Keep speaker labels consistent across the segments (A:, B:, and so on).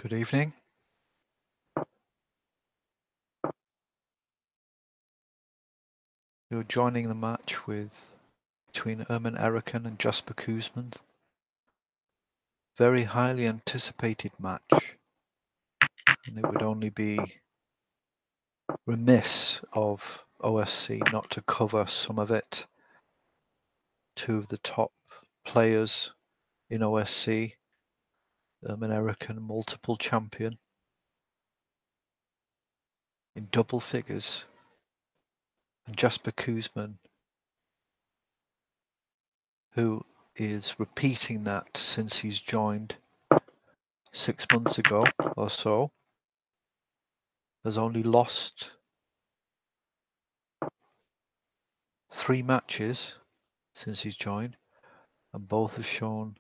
A: Good evening. You're joining the match between Ermin Eriken and Jasper Koosman. Very highly anticipated match, and it would only be remiss of OSC not to cover some of it. Two of the top players in OSC, Ermin Eriken, multiple champion in double figures, and Jasper Koosman, who is repeating that since he's joined 6 months ago or so, has only lost 3 matches since he's joined, and both have shown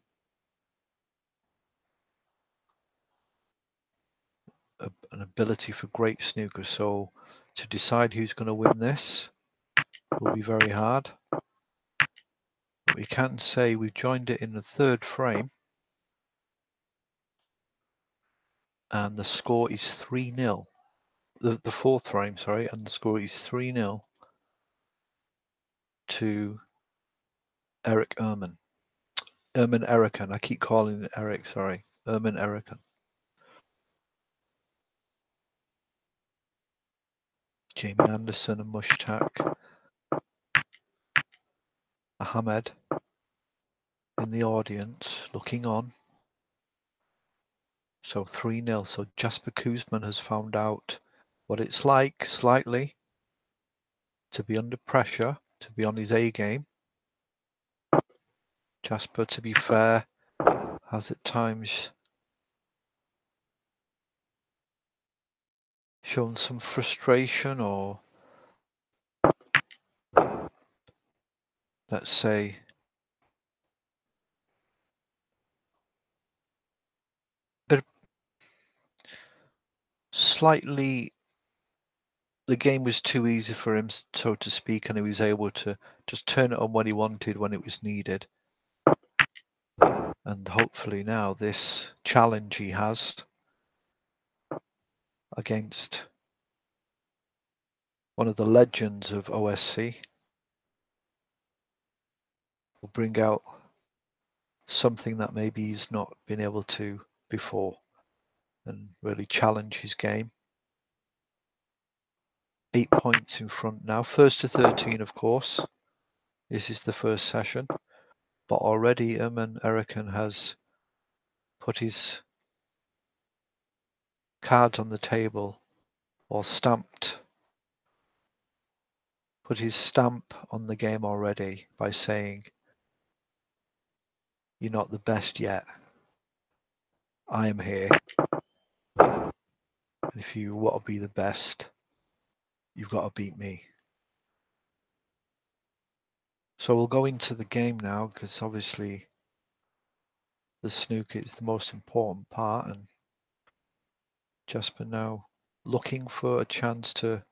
A: an ability for great snooker. So to decide who's going to win this will be very hard. But we can say we've joined it in the 3rd frame, and the score is 3-0. The 4th frame, sorry, and the score is 3-0 to Eric Ermin. Ermin Eriken. I keep calling it Eric, sorry. Ermin Eriken. Jamie Anderson and Mushtaq Ahmed in the audience looking on. So 3-0. So Jasper Koosman has found out what it's like slightly to be under pressure, to be on his A game. Jasper, to be fair, has at times shown some frustration, or let's say but slightly the game was too easy for him, so to speak, and he was able to just turn it on when he wanted, when it was needed. And hopefully now this challenge he has against one of the legends of OSC will bring out something that maybe he's not been able to before, and really challenge his game. 8 points in front now, 1st to 13, of course. This is the first session, but already Ermin Eriken has put his cards on the table, or put his stamp on the game already by saying, "You're not the best yet. I am here. And if you want to be the best, you've got to beat me." So we'll go into the game now, because obviously the snooker is the most important part, and Jasper now looking for a chance to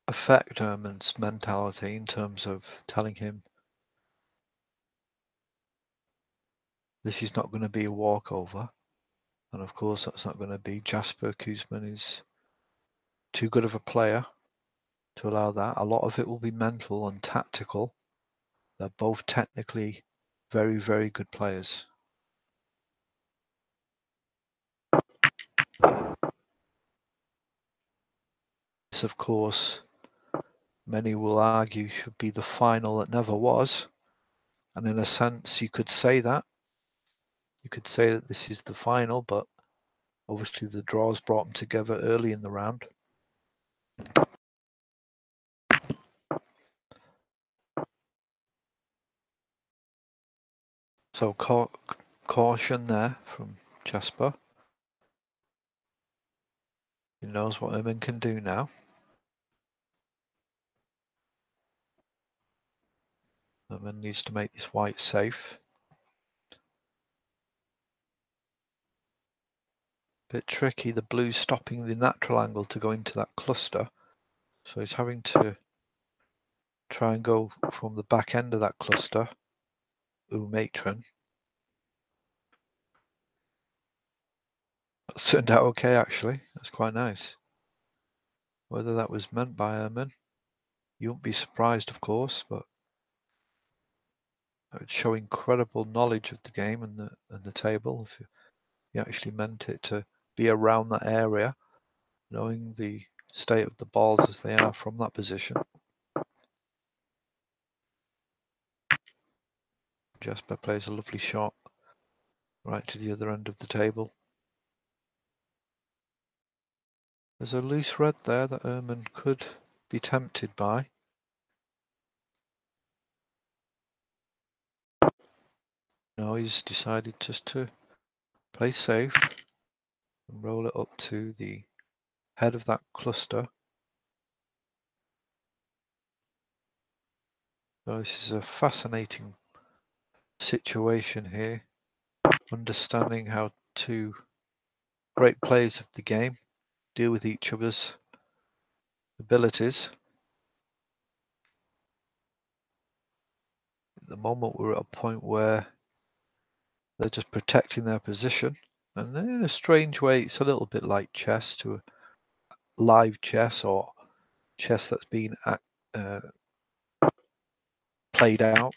A: affect Ermin's mentality in terms of telling him this is not going to be a walkover. And of course that's not going to be. Jasper Koosman is too good of a player to allow that. A lot of it will be mental and tactical. They're both technically very, very good players. This, of course, many will argue should be the final that never was. And in a sense, you could say that. You could say that this is the final, but obviously the draws brought them together early in the round. So caution there from Jasper. He knows what Ermin can do now. Ermin needs to make this white safe. Bit tricky, the blue's stopping the natural angle to go into that cluster. So he's having to try and go from the back end of that cluster, matron. That's turned out okay, actually. That's quite nice. Whether that was meant by Ermin, you won't be surprised, of course, but it would show incredible knowledge of the game and the table if you actually meant it to be around that area, knowing the state of the balls as they are from that position. Jasper plays a lovely shot right to the other end of the table. There's a loose red there that Ermin could be tempted by. No, he's decided just to play safe and roll it up to the head of that cluster. So this is a fascinating situation here, understanding how two great players of the game deal with each other's abilities. At the moment we're at a point where they're just protecting their position, and in a strange way it's a little bit like chess, to a live chess or chess that's been played out.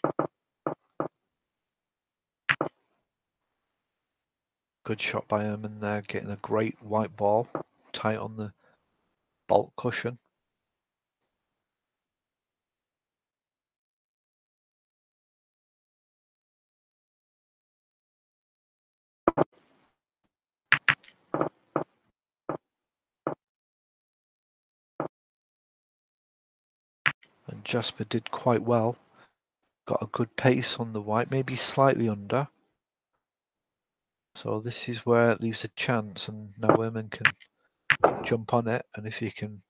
A: Good shot by Ermin there, getting a great white ball tight on the baulk cushion. And Jasper did quite well. Got a good pace on the white, maybe slightly under. So this is where it leaves a chance, and now Ermin can jump on it, and if he can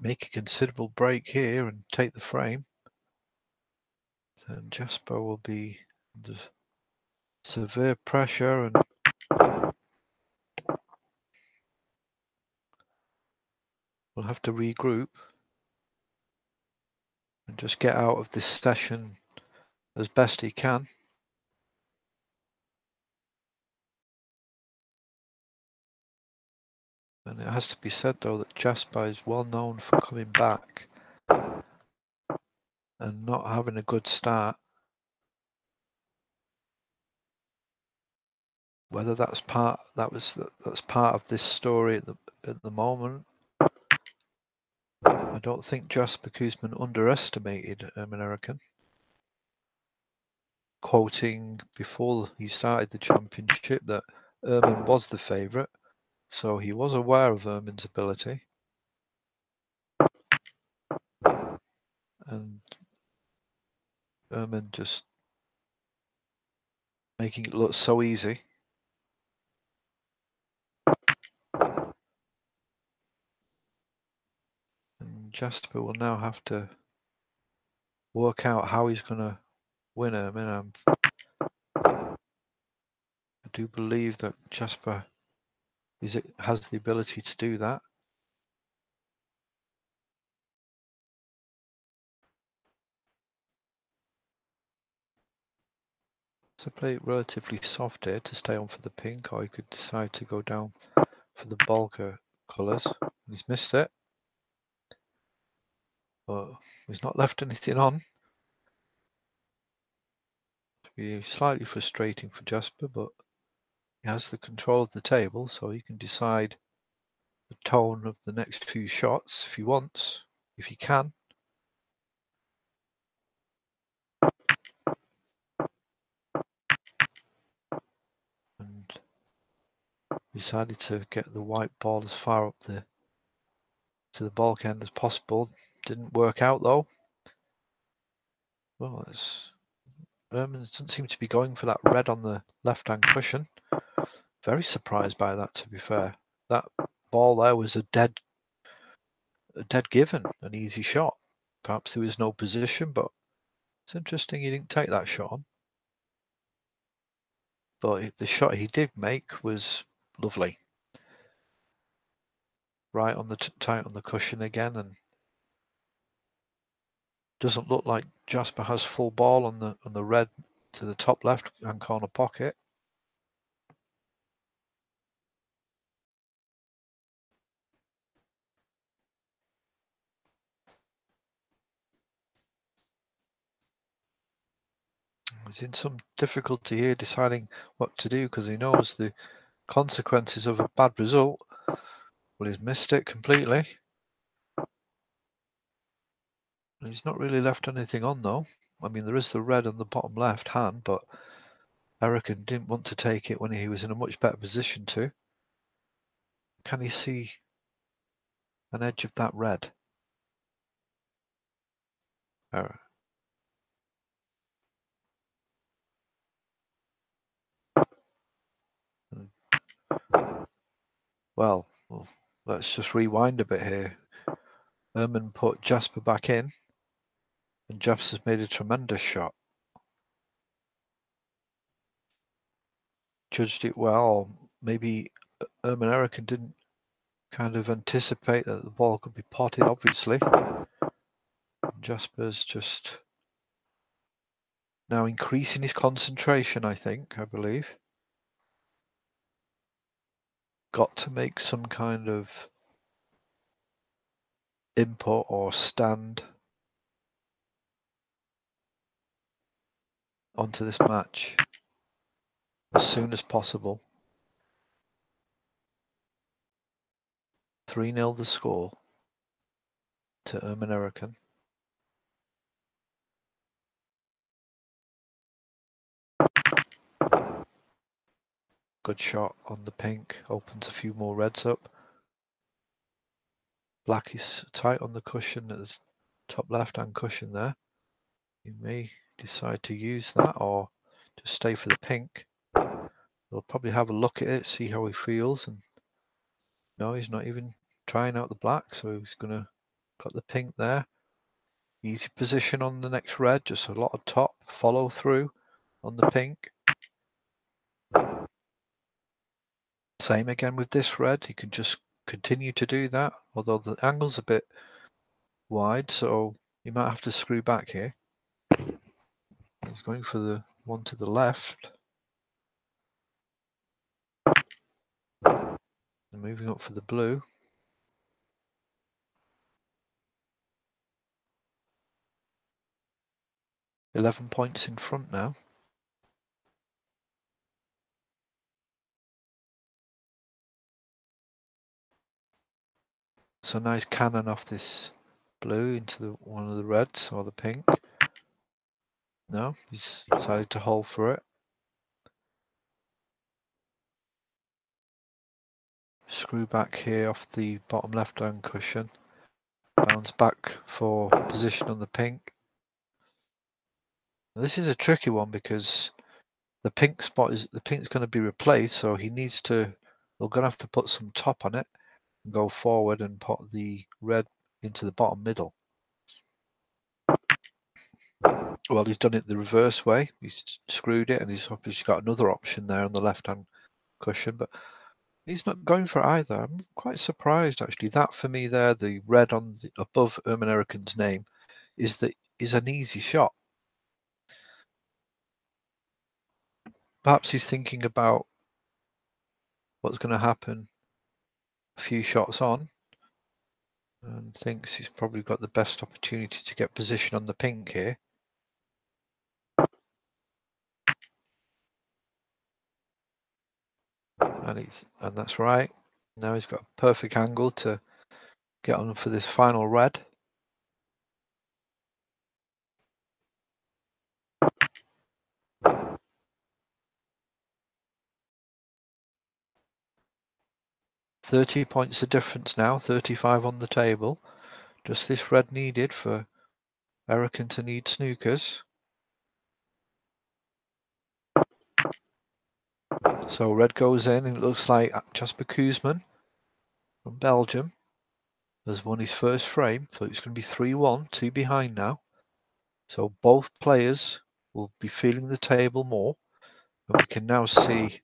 A: make a considerable break here and take the frame, then Jasper will be under severe pressure and will have to regroup and just get out of this session as best he can. And it has to be said, though, that Jasper is well known for coming back and not having a good start. Whether that's part of this story at the moment. I don't think Jasper Koosman underestimated American. Quoting before he started the championship that Ermin was the favourite, so he was aware of Ermin's ability. And Ermin just making it look so easy. And Jasper will now have to work out how he's going to win Ermin. I do believe that Jasper has the ability to do that. So play it relatively soft here to stay on for the pink, or he could decide to go down for the bulker colours. He's missed it, but he's not left anything on. It'll be slightly frustrating for Jasper, but he has the control of the table, so he can decide the tone of the next few shots if he wants, if he can. And decided to get the white ball as far up to the bulk end as possible. Didn't work out though. Well, Ermin doesn't seem to be going for that red on the left-hand cushion. Very surprised by that, to be fair. That ball there was a dead given, an easy shot. Perhaps there was no position, but it's interesting he didn't take that shot on. But the shot he did make was lovely. Right on the tight on the cushion again, and Doesn't look like Jasper has full ball on the red to the top left hand corner pocket. He's in some difficulty here deciding what to do because he knows the consequences of a bad result. Well, he's missed it completely. He's not really left anything on though. I mean, there is the red on the bottom left hand, but Erican didn't want to take it when he was in a much better position to. Can he see an edge of that red? Well, let's just rewind a bit here. Ehrman put Jasper back in, and Jeffs has made a tremendous shot. Judged it well. Maybe Ehrman Erican didn't kind of anticipate that the ball could be potted, obviously. Jasper's just now increasing his concentration, I believe. Got to make some kind of input or stand onto this match as soon as possible. 3-0 the score to Ehrman Erican. Good shot on the pink, opens a few more reds up. Black is tight on the cushion at the top left-hand cushion there. He may decide to use that or just stay for the pink. He'll probably have a look at it, see how he feels, and no, he's not even trying out the black, so he's gonna got the pink there. Easy position on the next red, just a lot of top follow through on the pink. Same again with this red, he can just continue to do that, although the angle's a bit wide, so you might have to screw back here. He's going for the one to the left. And moving up for the blue. $11 points in front now. So nice cannon off this blue into one of the reds or the pink. No, he's decided to hold for it. Screw back here off the bottom left-hand cushion. Bounce back for position on the pink. Now, this is a tricky one because the pink spot is the pink's going to be replaced, so he needs to. We're going to have to put some top on it and go forward and put the red into the bottom middle. Well, he's done it the reverse way. He's screwed it, and he's obviously got another option there on the left-hand cushion, but he's not going for either. I'm quite surprised, actually. That for me there, the red on the, above Ehrman Erican's name, is an easy shot. Perhaps he's thinking about what's going to happen a few shots on, and thinks he's probably got the best opportunity to get position on the pink here. And that's right. Now he's got a perfect angle to get on for this final red. $30 points the difference now, 35 on the table. Just this red needed for Erican to need snookers. So red goes in, and it looks like Jasper Koosman from Belgium has won his first frame. So it's going to be 3-1, 2 behind now. So both players will be feeling the table more. And we can now see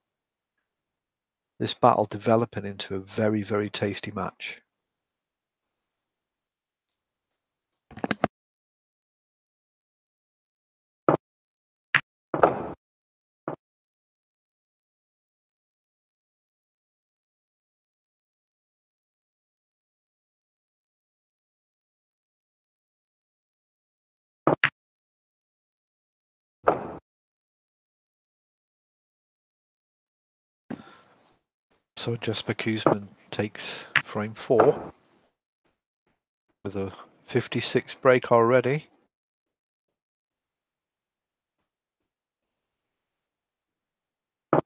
A: this battle developing into a very, very tasty match. So Jesper Kuzman takes frame 4 with a 56 break already.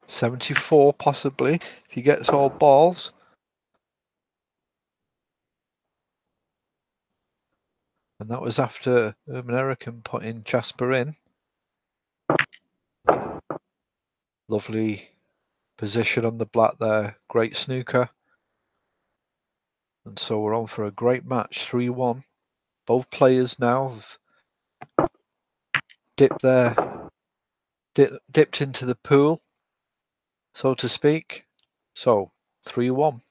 A: .74 possibly if he gets all balls. And that was after Eriksson putting Jasper in. Lovely position on the black there. Great snooker. And so we're on for a great match, 3-1. Both players now have dipped into the pool, so to speak. So 3-1.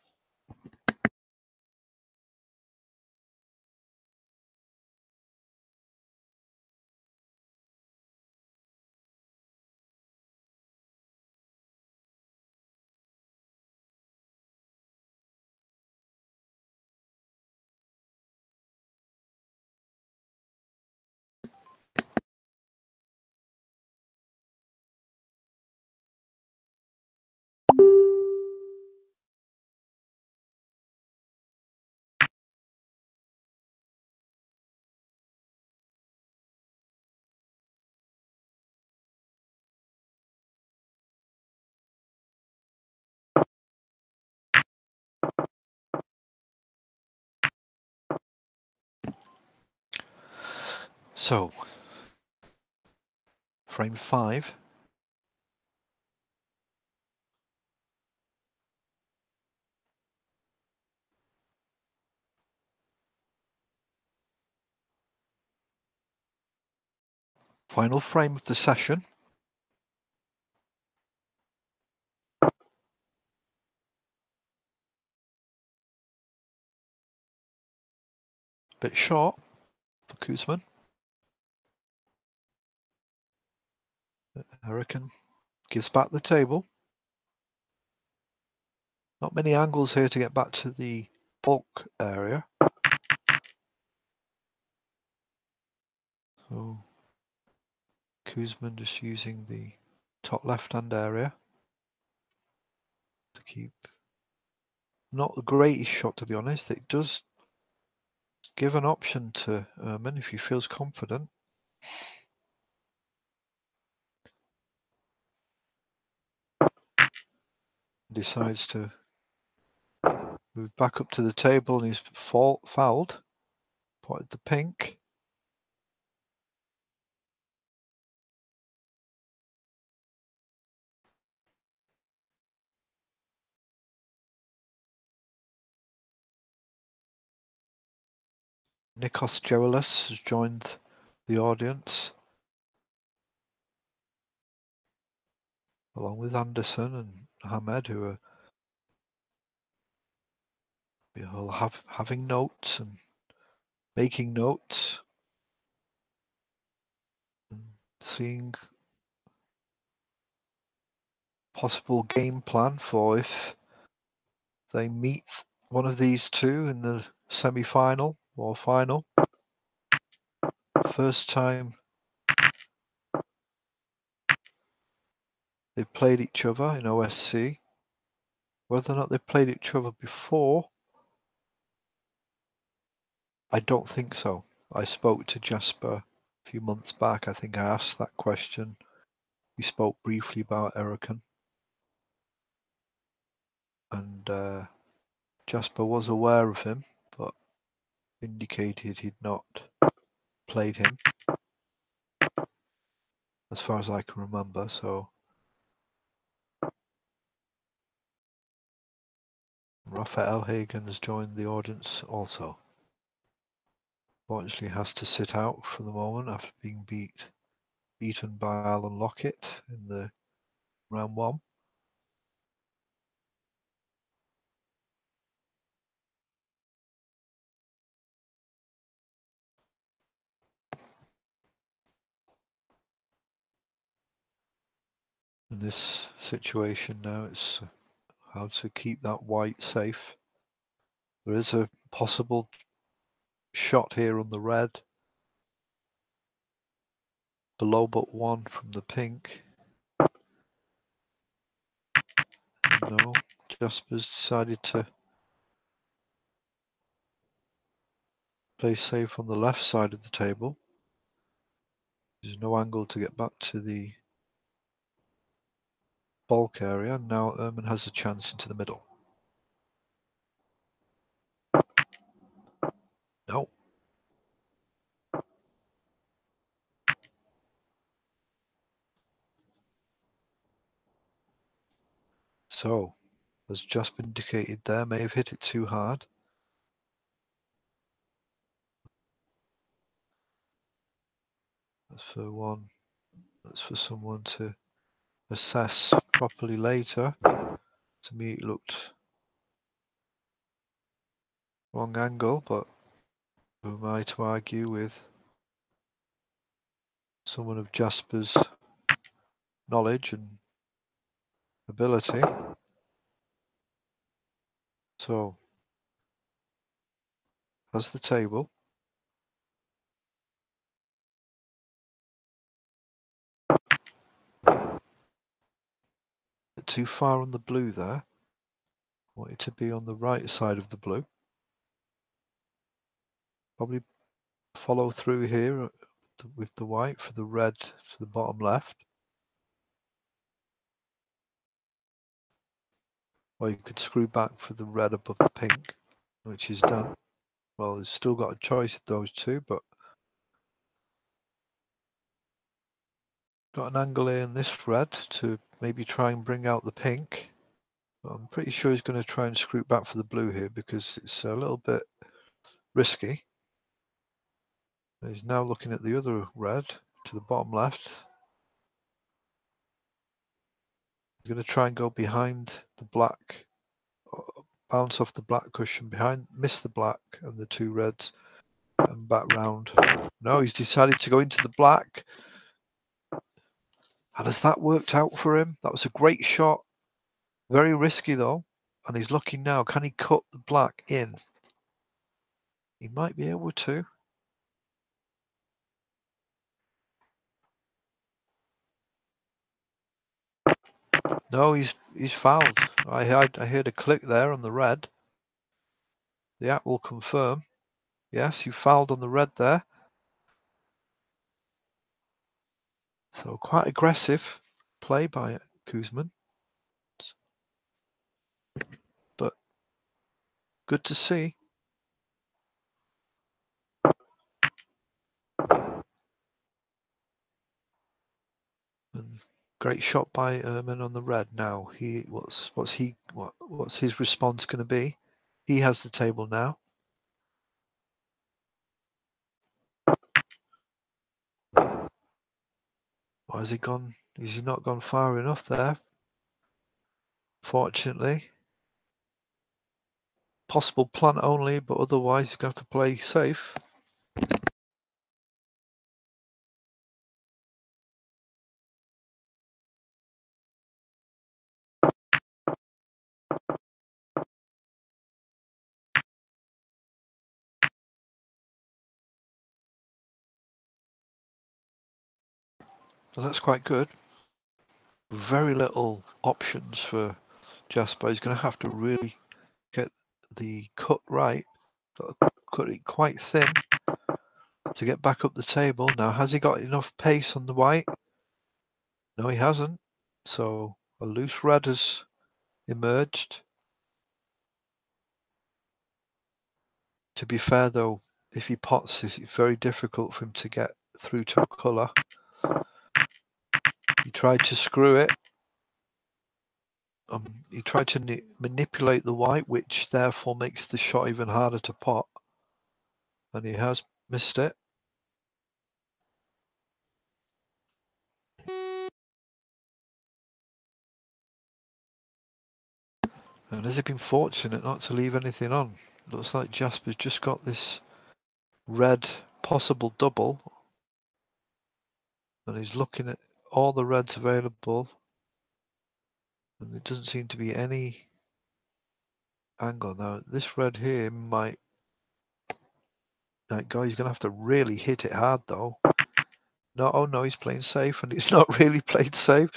A: So frame 5. Final frame of the session. Bit short for Kuzman. Eriksson gives back the table. Not many angles here to get back to the bulk area. So Kuzman just using the top left-hand area to keep. Not the greatest shot, to be honest. It does give an option to Erman if he feels confident. Decides to move back up to the table and he's fouled. Potted the pink. Nikos Gerelis has joined the audience, along with Anderson and Hamed, who are having notes and making notes and seeing possible game plan for if they meet one of these two in the semi-final or final. First time they've played each other in OSC. Whether or not they've played each other before, I don't think so. I spoke to Jasper a few months back. I think I asked that question. We spoke briefly about Eriksson. And Jasper was aware of him, but indicated he'd not played him, as far as I can remember. So Raphael Hagen has joined the audience also. Fortunately, has to sit out for the moment after being beaten by Alan Lockett in the round 1. In this situation now, it's how to keep that white safe. There is a possible shot here on the red. Below but 1 from the pink. No, Jasper's decided to play safe on the left side of the table. There's no angle to get back to the bulk area. Now Erman has a chance into the middle. No. So, as Jasper indicated there, may have hit it too hard. That's for one. That's for someone to assess properly later. To me, it looked wrong angle, but who am I to argue with someone of Jasper's knowledge and ability? So, has the table. Too far on the blue there. Want it to be on the right side of the blue. Probably follow through here with the white for the red to the bottom left. Or you could screw back for the red above the pink, which is done. Well, he's still got a choice of those two, but got an angle here in this red to maybe try and bring out the pink. But I'm pretty sure he's going to try and screw back for the blue here because it's a little bit risky. He's now looking at the other red to the bottom left. He's going to try and go behind the black, bounce off the black cushion behind, miss the black and the two reds and back round. No, he's decided to go into the black. And has that worked out for him? That was a great shot. Very risky though. And he's looking now, can he cut the black in? He might be able to. No, he's fouled. I heard a click there on the red. The app will confirm. Yes, you fouled on the red there. So quite aggressive play by Kuzman. But good to see. And great shot by Erman on the red. Now what's his response going to be? He has the table now. Why has he gone? Has he not gone far enough there? Fortunately. Possible punt only, but otherwise you're going to have to play safe. So that's quite good. Very little options for Jasper. He's going to have to really get the cut right. Got to cut it quite thin to get back up the table. Now, has he got enough pace on the white? No, he hasn't. So a loose red has emerged. To be fair, though, if he pots, it's very difficult for him to get through to a colour. He tried to screw it. He tried to manipulate the white, which therefore makes the shot even harder to pot. And he has missed it. And has he been fortunate not to leave anything on? Looks like Jasper's just got this red possible double. And he's looking at all the reds available. And there doesn't seem to be any angle. Now, this red here might... That guy, he's going to have to really hit it hard, though. No, oh no, he's playing safe, and he's not really played safe.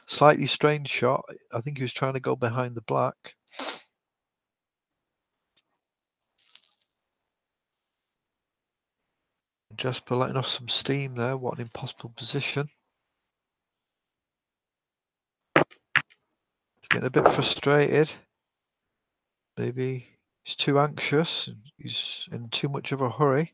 A: Slightly strange shot. I think he was trying to go behind the black. Jasper letting off some steam there. What an impossible position. He's getting a bit frustrated. Maybe he's too anxious. He's in too much of a hurry.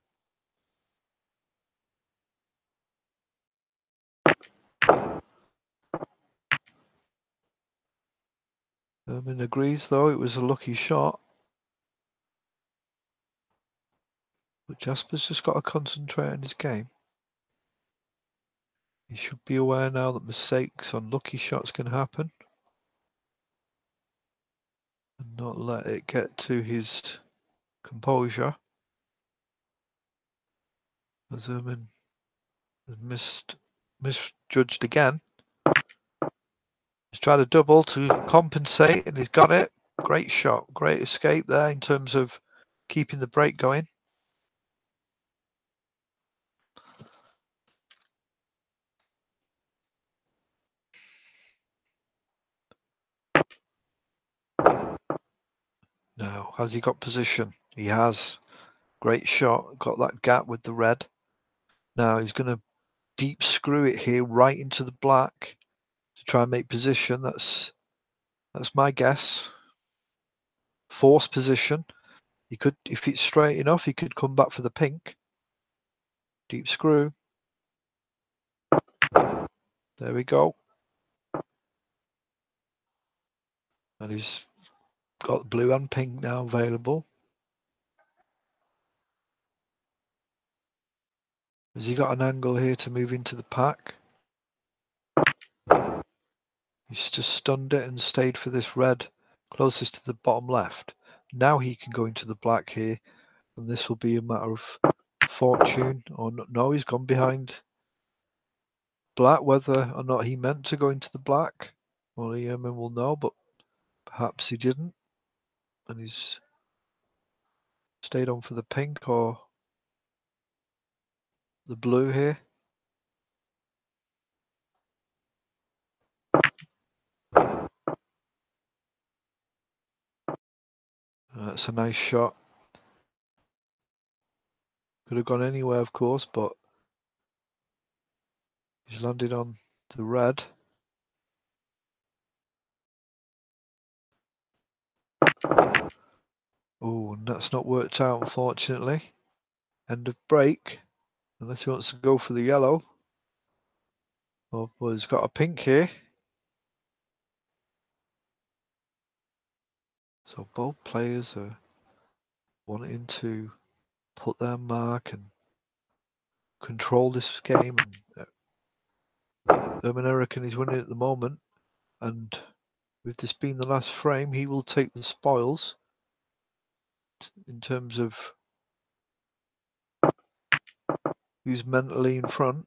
A: Herman agrees, though, it was a lucky shot. But Jasper's just got to concentrate on his game. He should be aware now that mistakes on lucky shots can happen. And not let it get to his composure. As Herman has misjudged again. He's tried a double to compensate and he's got it. Great shot, great escape there in terms of keeping the break going. Now, has he got position? He has. Great shot, got that gap with the red. Now he's going to deep screw it here right into the black to try and make position. That's my guess. Force position. He could, if it's straight enough, he could come back for the pink. Deep screw. There we go. And he's got blue and pink now available. Has he got an angle here to move into the pack? He's just stunned it and stayed for this red closest to the bottom left. Now he can go into the black here, and this will be a matter of fortune. Or no, he's gone behind black. Whether or not he meant to go into the black, only Herman will know, but perhaps he didn't. And he's stayed on for the pink or the blue here. That's a nice shot. Could have gone anywhere, of course, but he's landed on the red. Oh, and that's not worked out, unfortunately. End of break. Unless he wants to go for the yellow. Oh, well, he's got a pink here. So both players are wanting to put their mark and control this game. And Herman Eriken is winning at the moment. And with this being the last frame, he will take the spoils in terms of who's mentally in front.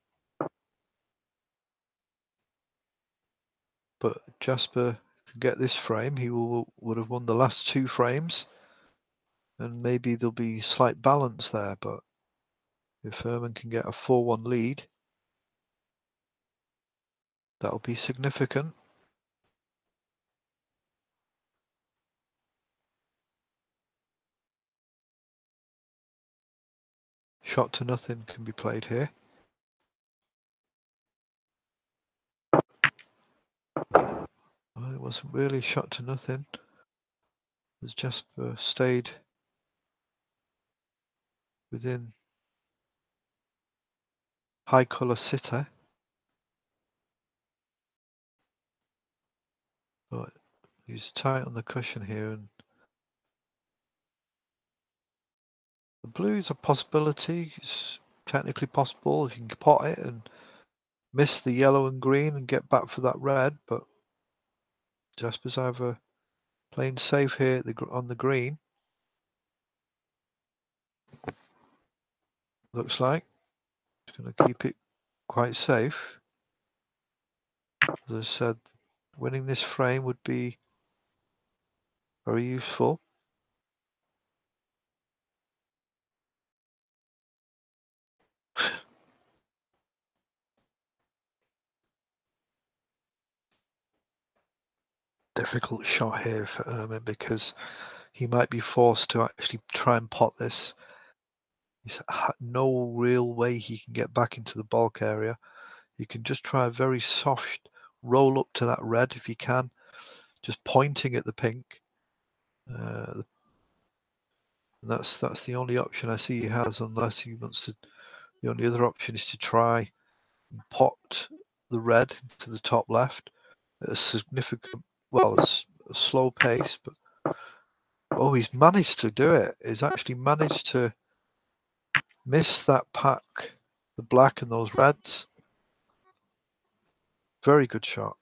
A: But Jasper could get this frame. He would have won the last two frames. And maybe there'll be slight balance there. But if Herman can get a 4-1 lead, that'll be significant. Shot to nothing can be played here. Well, it wasn't really shot to nothing, as Jasper stayed within high colour sitter. But he's tight on the cushion here, and the blue's a possibility. It's technically possible if you can pot it and miss the yellow and green and get back for that red, but Jasper's either playing safe here on the green. Looks like he's going to keep it quite safe. As I said, winning this frame would be very useful. difficult shot here for Ermin because he might be forced to actually try and pot this. He's no real way he can get back into the bulk area. He can just try a very soft roll up to that red if he can, just pointing at the pink. And that's the only option I see he has, unless he wants to. The only other option is to try and pot the red to the top left at a significant, well, it's a slow pace, but oh, he's managed to do it. He's actually managed to miss that pack, the black and those reds. Very good shot,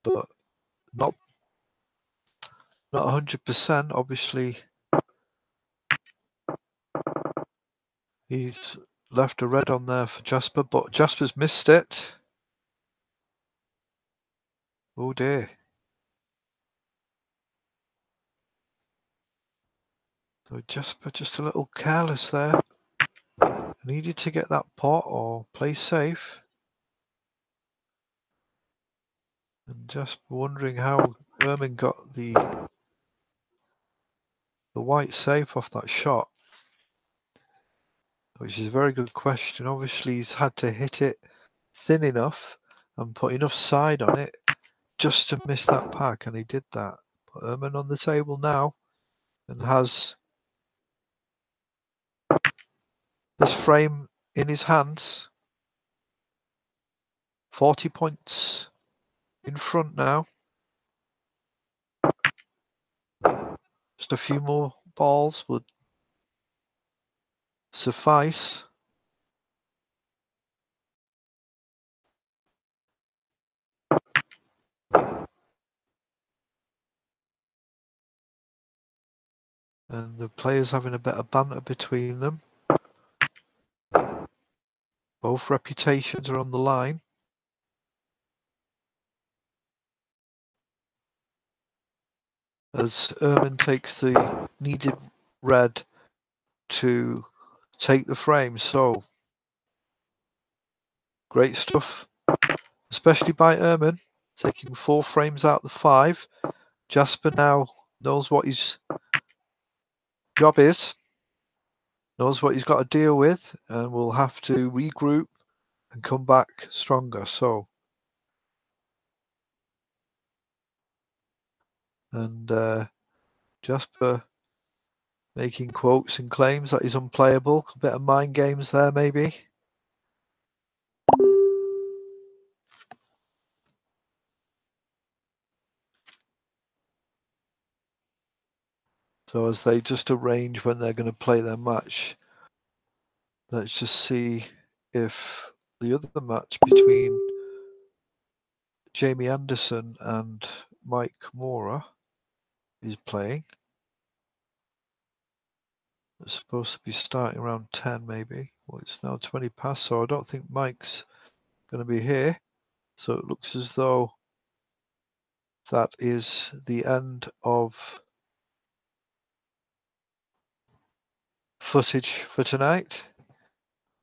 A: but not 100%. Obviously, he's left a red on there for Jasper, but Jasper's missed it. Oh dear. So Jasper just a little careless there. Needed to get that pot or play safe. And just wondering how Ermin got the white safe off that shot, which is a very good question. Obviously, he's had to hit it thin enough and put enough side on it just to miss that pack, and he did that. But Ermin on the table now and has this frame in his hands. 40 points in front now. Just a few more balls would suffice. And the players having a bit of banter between them. Both reputations are on the line. As Ermin takes the needed red to take the frame. So great stuff, especially by Ermin, taking 4 frames out of the 5. Jasper now knows what his job is, knows what he's got to deal with, and will have to regroup and come back stronger. So, and Jasper making quotes and claims that he's unplayable. A bit of mind games there, maybe. So as they just arrange when they're going to play their match, let's just see if the other match between Jamie Anderson and Mike Mora is playing. It's supposed to be starting around 10 maybe. Well, it's now 20 past, so I don't think Mike's going to be here. So it looks as though that is the end of footage for tonight.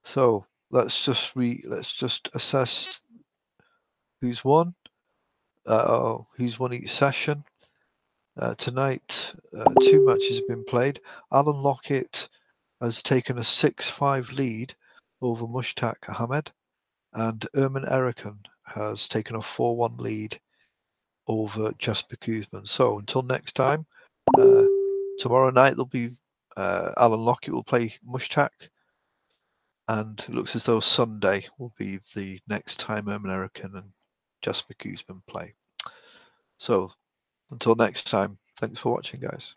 A: So let's just assess who's won. Who's won each session. Tonight, 2 matches have been played. Alan Lockett has taken a 6-5 lead over Mushtaq Ahmed, and Ermin Erikan has taken a 4-1 lead over Jasper Kuzman. So until next time, tomorrow night there'll be Alan Lockett will play Mushtaq, and it looks as though Sunday will be the next time Ermin Erikan and Jasper Kuzman play. So until next time, thanks for watching, guys.